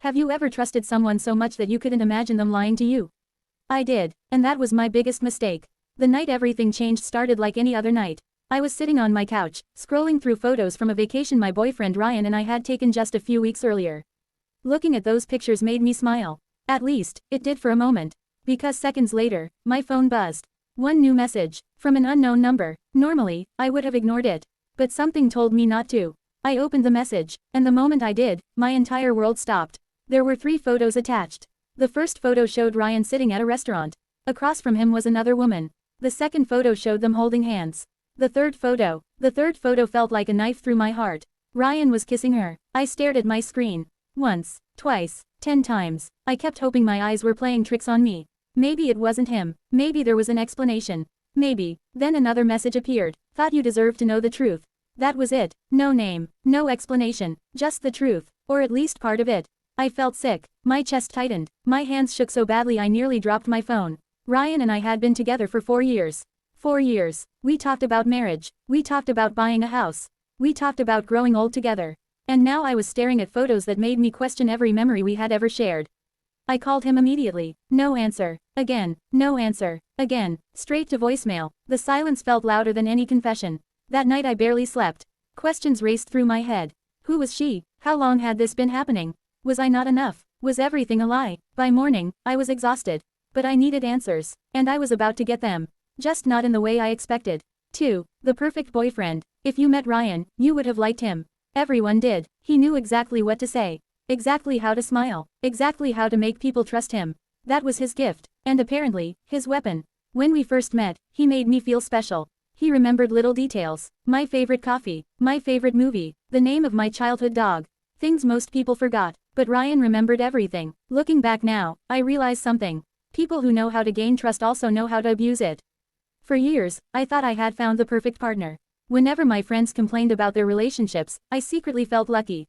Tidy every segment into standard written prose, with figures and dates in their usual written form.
Have you ever trusted someone so much that you couldn't imagine them lying to you? I did, and that was my biggest mistake. The night everything changed started like any other night. I was sitting on my couch, scrolling through photos from a vacation my boyfriend Ryan and I had taken just a few weeks earlier. Looking at those pictures made me smile. At least, it did for a moment. Because seconds later, my phone buzzed. One new message, from an unknown number. Normally, I would have ignored it. But something told me not to. I opened the message, and the moment I did, my entire world stopped. There were 3 photos attached. The first photo showed Ryan sitting at a restaurant. Across from him was another woman. The second photo showed them holding hands. The third photo felt like a knife through my heart. Ryan was kissing her. I stared at my screen. Once, twice, 10 times. I kept hoping my eyes were playing tricks on me. Maybe it wasn't him. Maybe there was an explanation. Maybe. Then another message appeared. Thought you deserved to know the truth. That was it. No name. No explanation. Just the truth. Or at least part of it. I felt sick. My chest tightened. My hands shook so badly I nearly dropped my phone. Ryan and I had been together for 4 years. 4 years. We talked about marriage. We talked about buying a house. We talked about growing old together. And now I was staring at photos that made me question every memory we had ever shared. I called him immediately. No answer. Again. No answer. Again. Straight to voicemail. The silence felt louder than any confession. That night I barely slept. Questions raced through my head. Who was she? How long had this been happening? Was I not enough? Was everything a lie? By morning, I was exhausted. But I needed answers. And I was about to get them. Just not in the way I expected. 2. The perfect boyfriend. If you met Ryan, you would have liked him. Everyone did. He knew exactly what to say. Exactly how to smile. Exactly how to make people trust him. That was his gift. And apparently, his weapon. When we first met, he made me feel special. He remembered little details. My favorite coffee. My favorite movie. The name of my childhood dog. Things most people forgot. But Ryan remembered everything. Looking back now, I realized something. People who know how to gain trust also know how to abuse it. For years, I thought I had found the perfect partner. Whenever my friends complained about their relationships, I secretly felt lucky.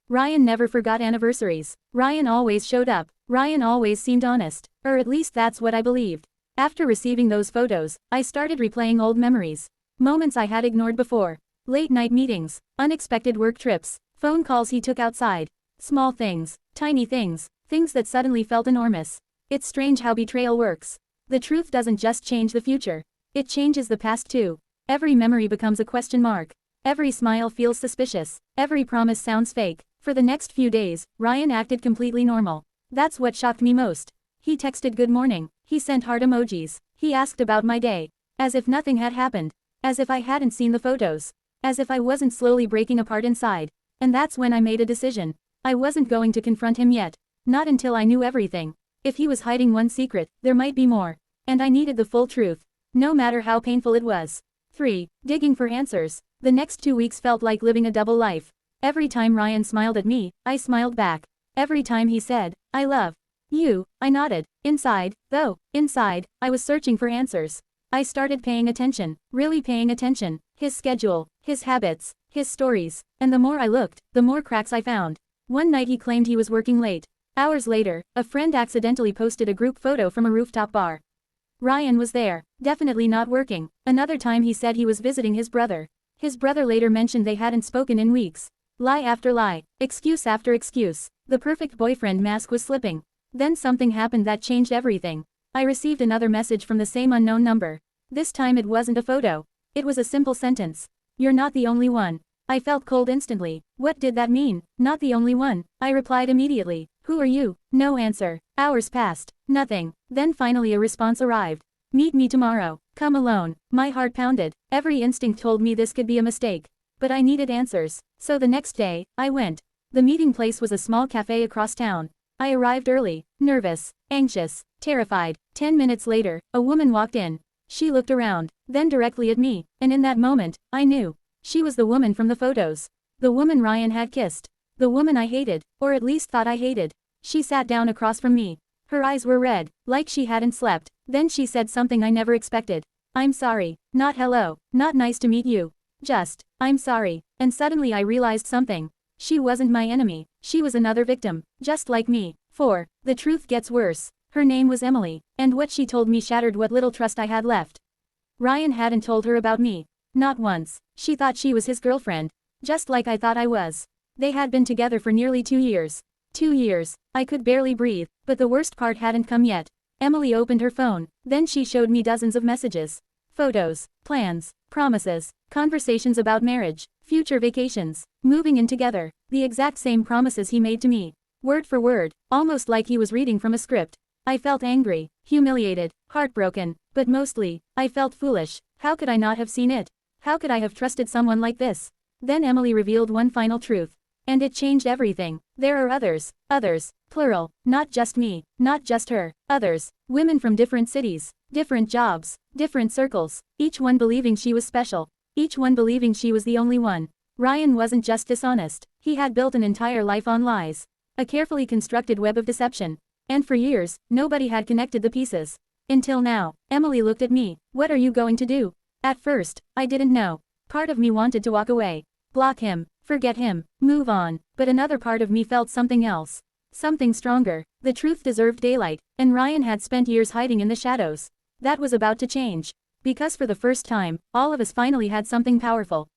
Ryan never forgot anniversaries. Ryan always showed up. Ryan always seemed honest. Or at least that's what I believed. After receiving those photos, I started replaying old memories. Moments I had ignored before. Late night meetings. Unexpected work trips. Phone calls he took outside. Small things. Tiny things. Things that suddenly felt enormous. It's strange how betrayal works. The truth doesn't just change the future. It changes the past too. Every memory becomes a question mark. Every smile feels suspicious. Every promise sounds fake. For the next few days, Ryan acted completely normal. That's what shocked me most. He texted good morning. He sent heart emojis. He asked about my day. As if nothing had happened. As if I hadn't seen the photos. As if I wasn't slowly breaking apart inside. And that's when I made a decision. I wasn't going to confront him yet. Not until I knew everything. If he was hiding one secret, there might be more. And I needed the full truth. No matter how painful it was. 3. Digging for answers. The next 2 weeks felt like living a double life. Every time Ryan smiled at me, I smiled back. Every time he said, "I love you," I nodded. Inside, I was searching for answers. I started paying attention, really paying attention. His schedule, his habits, his stories. And the more I looked, the more cracks I found. One night he claimed he was working late. Hours later, a friend accidentally posted a group photo from a rooftop bar. Ryan was there, definitely not working. Another time he said he was visiting his brother. His brother later mentioned they hadn't spoken in weeks. Lie after lie, excuse after excuse. The perfect boyfriend mask was slipping. Then something happened that changed everything. I received another message from the same unknown number. This time it wasn't a photo. It was a simple sentence. "You're not the only one." I felt cold instantly. What did that mean? Not the only one. I replied immediately. "Who are you?" No answer. Hours passed. Nothing. Then finally a response arrived. "Meet me tomorrow. Come alone." My heart pounded. Every instinct told me this could be a mistake. But I needed answers. So the next day, I went. The meeting place was a small cafe across town. I arrived early, nervous, anxious, terrified. 10 minutes later, a woman walked in. She looked around, then directly at me, and in that moment, I knew. She was the woman from the photos. The woman Ryan had kissed. The woman I hated, or at least thought I hated. She sat down across from me. Her eyes were red, like she hadn't slept. Then she said something I never expected. "I'm sorry." Not hello, not nice to meet you. Just, "I'm sorry." And suddenly I realized something. She wasn't my enemy. She was another victim, just like me. 4. The truth gets worse. Her name was Emily, and what she told me shattered what little trust I had left. Ryan hadn't told her about me. Not once. She thought she was his girlfriend. Just like I thought I was. They had been together for nearly 2 years. 2 years. I could barely breathe, but the worst part hadn't come yet. Emily opened her phone, then she showed me dozens of messages. Photos, plans, promises, conversations about marriage, future vacations, moving in together, the exact same promises he made to me. Word for word, almost like he was reading from a script. I felt angry, humiliated, heartbroken, but mostly, I felt foolish. How could I not have seen it? How could I have trusted someone like this? Then Emily revealed one final truth. And it changed everything. There are others, plural, not just me, not just her, others, women from different cities, different jobs, different circles, each one believing she was special, each one believing she was the only one. Ryan wasn't just dishonest, he had built an entire life on lies. A carefully constructed web of deception. And for years, nobody had connected the pieces. Until now. Emily looked at me. What are you going to do? At first, I didn't know. Part of me wanted to walk away. Block him. Forget him. Move on. But another part of me felt something else. Something stronger. The truth deserved daylight, and Ryan had spent years hiding in the shadows. That was about to change. Because for the first time, all of us finally had something powerful.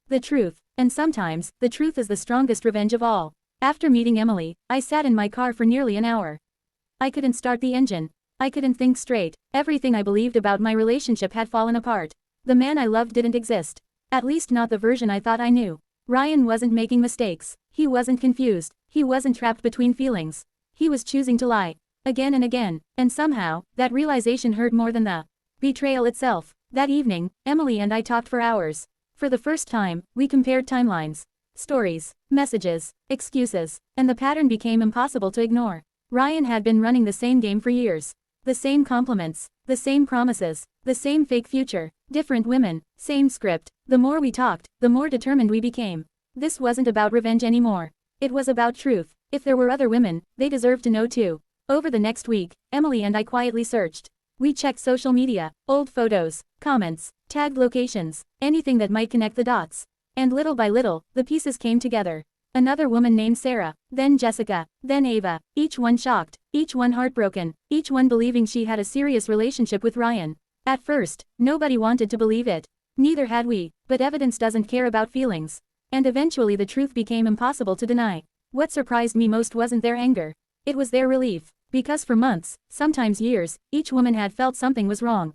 The truth. And sometimes, the truth is the strongest revenge of all. After meeting Emily, I sat in my car for nearly an hour. I couldn't start the engine. I couldn't think straight. Everything I believed about my relationship had fallen apart. The man I loved didn't exist. At least not the version I thought I knew. Ryan wasn't making mistakes. He wasn't confused. He wasn't trapped between feelings. He was choosing to lie. Again and again. And somehow, that realization hurt more than the betrayal itself. That evening, Emily and I talked for hours. For the first time, we compared timelines. Stories, messages, excuses, and the pattern became impossible to ignore. Ryan had been running the same game for years. The same compliments, the same promises, the same fake future, different women, same script. The more we talked, the more determined we became. This wasn't about revenge anymore. It was about truth. If there were other women, they deserved to know too. Over the next week, Emily and I quietly searched. We checked social media, old photos, comments, tagged locations, anything that might connect the dots. And little by little, the pieces came together. Another woman named Sarah, then Jessica, then Ava, each one shocked, each one heartbroken, each one believing she had a serious relationship with Ryan. At first, nobody wanted to believe it. Neither had we, but evidence doesn't care about feelings. And eventually the truth became impossible to deny. What surprised me most wasn't their anger. It was their relief. Because for months, sometimes years, each woman had felt something was wrong.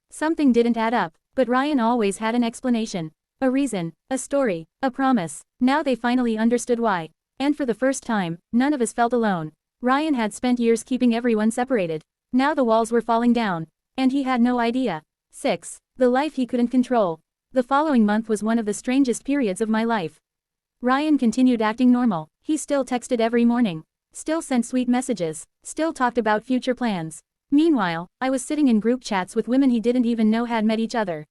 Something didn't add up, but Ryan always had an explanation. A reason, a story, a promise. Now they finally understood why. And for the first time, none of us felt alone. Ryan had spent years keeping everyone separated. Now the walls were falling down. And he had no idea. 6. The life he couldn't control. The following month was one of the strangest periods of my life. Ryan continued acting normal. He still texted every morning. Still sent sweet messages. Still talked about future plans. Meanwhile, I was sitting in group chats with women he didn't even know had met each other.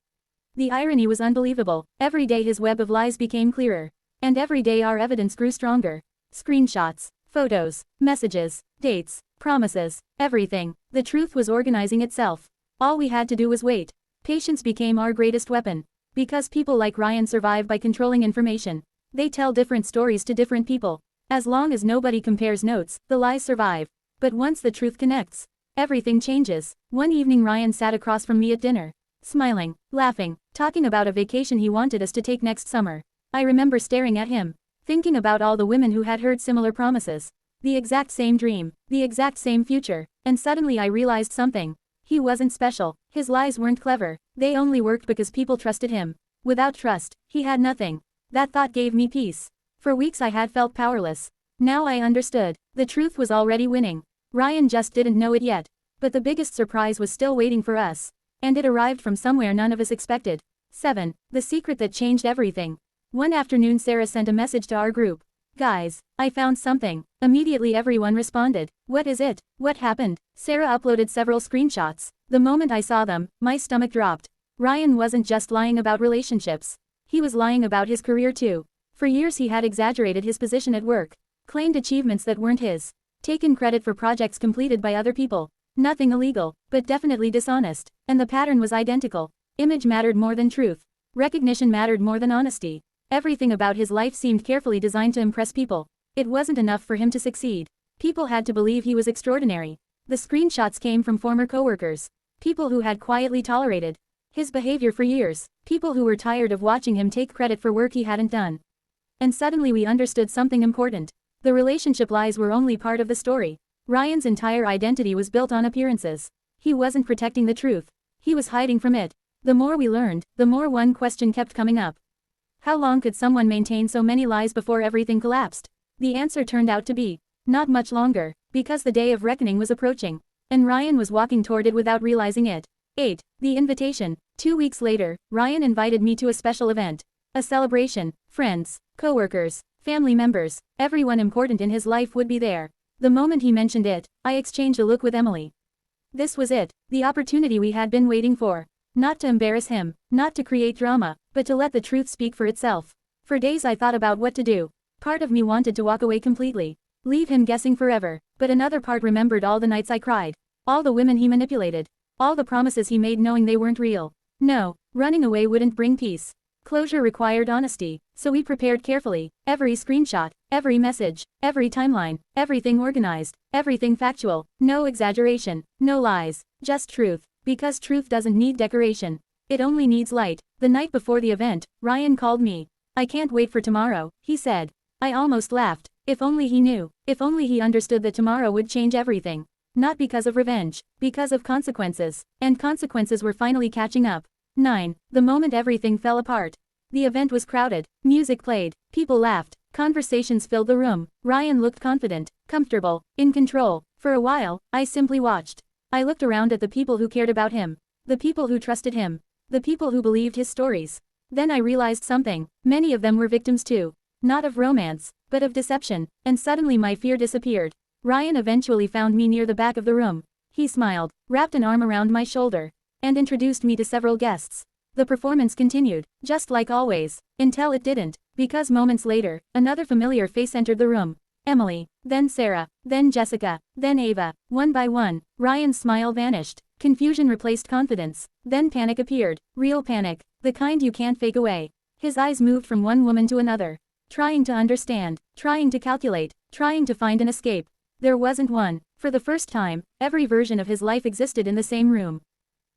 The irony was unbelievable. Every day his web of lies became clearer. And every day our evidence grew stronger. Screenshots, photos, messages, dates, promises, everything. The truth was organizing itself. All we had to do was wait. Patience became our greatest weapon. Because people like Ryan survive by controlling information. They tell different stories to different people. As long as nobody compares notes, the lies survive. But once the truth connects, everything changes. One evening Ryan sat across from me at dinner. Smiling, laughing, talking about a vacation he wanted us to take next summer. I remember staring at him, thinking about all the women who had heard similar promises. The exact same dream, the exact same future. And suddenly I realized something. He wasn't special. His lies weren't clever. They only worked because people trusted him. Without trust, he had nothing. That thought gave me peace. For weeks I had felt powerless. Now I understood. The truth was already winning. Ryan just didn't know it yet. But the biggest surprise was still waiting for us. And it arrived from somewhere none of us expected. 7. The secret that changed everything. One afternoon Sarah sent a message to our group. Guys, I found something. Immediately everyone responded. What is it? What happened? Sarah uploaded several screenshots. The moment I saw them, my stomach dropped. Ryan wasn't just lying about relationships. He was lying about his career too. For years he had exaggerated his position at work. Claimed achievements that weren't his. Taken credit for projects completed by other people. Nothing illegal, but definitely dishonest. And the pattern was identical. Image mattered more than truth. Recognition mattered more than honesty. Everything about his life seemed carefully designed to impress people. It wasn't enough for him to succeed. People had to believe he was extraordinary. The screenshots came from former coworkers. People who had quietly tolerated his behavior for years. People who were tired of watching him take credit for work he hadn't done. And suddenly we understood something important. The relationship lies were only part of the story. Ryan's entire identity was built on appearances. He wasn't protecting the truth. He was hiding from it. The more we learned, the more one question kept coming up. How long could someone maintain so many lies before everything collapsed? The answer turned out to be, not much longer, because the day of reckoning was approaching. And Ryan was walking toward it without realizing it. 8. The invitation. 2 weeks later, Ryan invited me to a special event. A celebration. Friends, coworkers, family members, everyone important in his life would be there. The moment he mentioned it, I exchanged a look with Emily. This was it, the opportunity we had been waiting for. Not to embarrass him, not to create drama, but to let the truth speak for itself. For days I thought about what to do. Part of me wanted to walk away completely. Leave him guessing forever, but another part remembered all the nights I cried. All the women he manipulated. All the promises he made knowing they weren't real. No, running away wouldn't bring peace. Closure required honesty, so we prepared carefully. Every screenshot, every message, every timeline, everything organized, everything factual, no exaggeration, no lies, just truth. Because truth doesn't need decoration. It only needs light. The night before the event, Ryan called me. I can't wait for tomorrow, he said. I almost laughed. If only he knew. If only he understood that tomorrow would change everything. Not because of revenge, because of consequences. And consequences were finally catching up. 9. The moment everything fell apart. The event was crowded. Music played. People laughed. Conversations filled the room. Ryan looked confident, comfortable, in control. For a while, I simply watched. I looked around at the people who cared about him. The people who trusted him. The people who believed his stories. Then I realized something. Many of them were victims too. Not of romance, but of deception. And suddenly my fear disappeared. Ryan eventually found me near the back of the room. He smiled, wrapped an arm around my shoulder, and introduced me to several guests. The performance continued, just like always, until it didn't, because moments later, another familiar face entered the room. Emily, then Sarah, then Jessica, then Ava. One by one, Ryan's smile vanished. Confusion replaced confidence. Then panic appeared. Real panic. The kind you can't fake away. His eyes moved from one woman to another. Trying to understand. Trying to calculate. Trying to find an escape. There wasn't one. For the first time, every version of his life existed in the same room.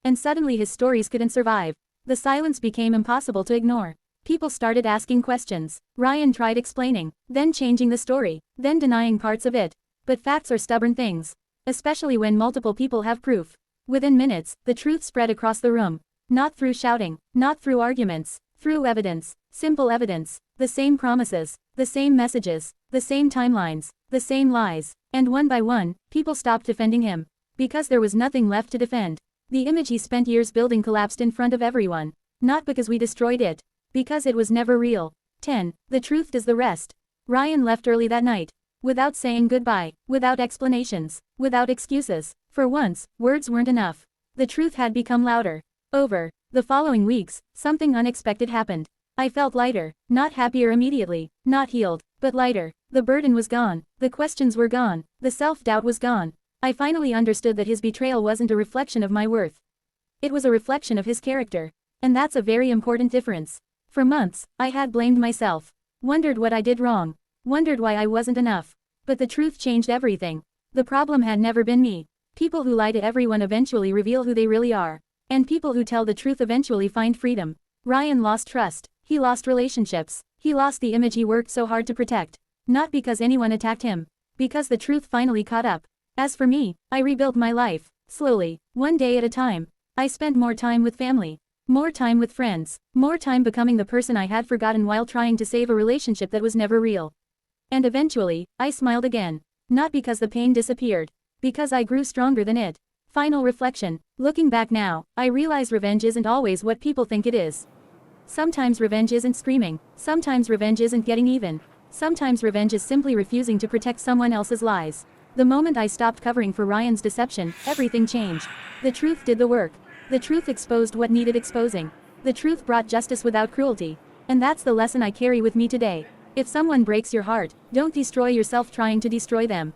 And suddenly his stories couldn't survive. The silence became impossible to ignore. People started asking questions. Ryan tried explaining, then changing the story, then denying parts of it. But facts are stubborn things. Especially when multiple people have proof. Within minutes, the truth spread across the room. Not through shouting, not through arguments, through evidence, simple evidence. The same promises, the same messages, the same timelines, the same lies. And one by one, people stopped defending him. Because there was nothing left to defend. The image he spent years building collapsed in front of everyone. Not because we destroyed it. Because it was never real. 10. The truth does the rest. Ryan left early that night. Without saying goodbye, without explanations, without excuses. For once, words weren't enough. The truth had become louder. Over. The following weeks, something unexpected happened. I felt lighter, not happier immediately, not healed, but lighter. The burden was gone, the questions were gone, the self-doubt was gone. I finally understood that his betrayal wasn't a reflection of my worth. It was a reflection of his character. And that's a very important difference. For months, I had blamed myself. Wondered what I did wrong. Wondered why I wasn't enough. But the truth changed everything. The problem had never been me. People who lie to everyone eventually reveal who they really are. And people who tell the truth eventually find freedom. Ryan lost trust. He lost relationships. He lost the image he worked so hard to protect. Not because anyone attacked him. Because the truth finally caught up. As for me, I rebuilt my life. Slowly, one day at a time. I spent more time with family. More time with friends. More time becoming the person I had forgotten while trying to save a relationship that was never real. And eventually, I smiled again. Not because the pain disappeared. Because I grew stronger than it. Final reflection. Looking back now, I realize revenge isn't always what people think it is. Sometimes revenge isn't screaming. Sometimes revenge isn't getting even. Sometimes revenge is simply refusing to protect someone else's lies. The moment I stopped covering for Ryan's deception, everything changed. The truth did the work. The truth exposed what needed exposing. The truth brought justice without cruelty. And that's the lesson I carry with me today. If someone breaks your heart, don't destroy yourself trying to destroy them.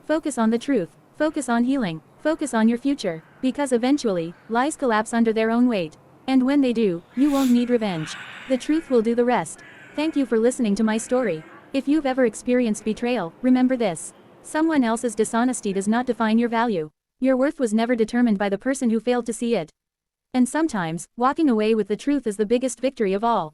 Focus on the truth. Focus on healing. Focus on your future. Because eventually, lies collapse under their own weight. And when they do, you won't need revenge. The truth will do the rest. Thank you for listening to my story. If you've ever experienced betrayal, remember this. Someone else's dishonesty does not define your value. Your worth was never determined by the person who failed to see it. And sometimes, walking away with the truth is the biggest victory of all.